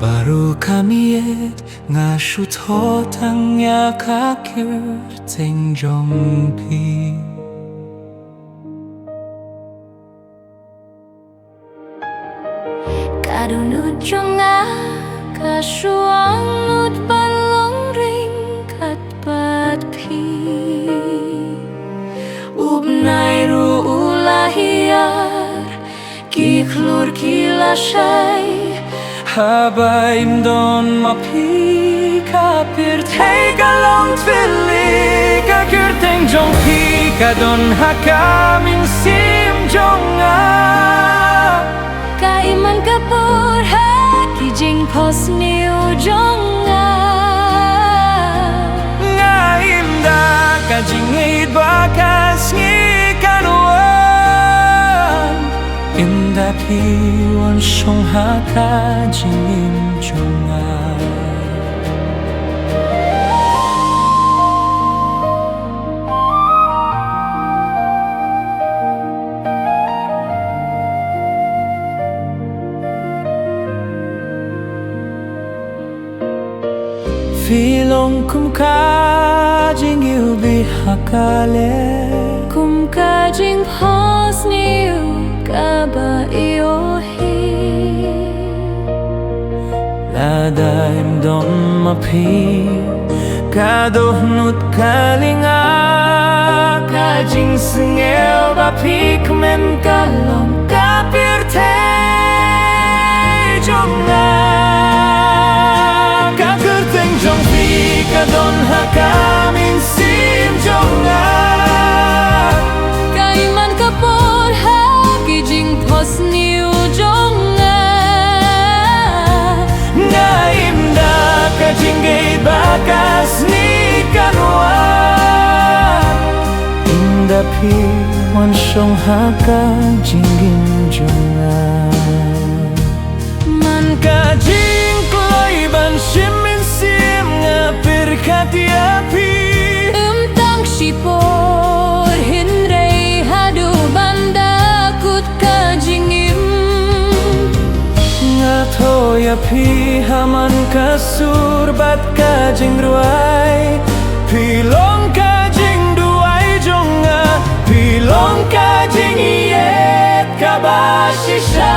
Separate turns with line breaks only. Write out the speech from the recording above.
바로 감이에 나슈토 당야 가길 땡정비
Kadunut jonga kasuang nut balong ring kat pat pi Ubnai ru ulahiyar ki khlur ki lashay
Habaim don mapi kapir tega long tvili kakir tengjong pi kadon hakamin sim jonga
Kaiman kapur ha ki jing pos niu jonga
Ngaim da kajingit bakas ngi kanuan Inda pi wan song haka jingim jonga Filong kum ka jing yu bi hakale
Kum ka jing pos niu kaba iohi
Ladaim don mapi kadohnut kalinga kajing sengel bapik men kalong kapir te jonga kakir teng jong pi kadon hakamin sim jonga
Kaiman kapur ha ki jing pos niu jonga
Ngaim da kajingay bakas ni kanuan Inda pi wan song haka jinggin jonga Man kajing kloy ban shimin sim ngapir katiapi
Tang shipor hinrei hadu banda kut ka jingim
Ngatoya pi haman kasur bat kajing ruai Pilong kajing duai jonga Pilong kajing iet kabashisha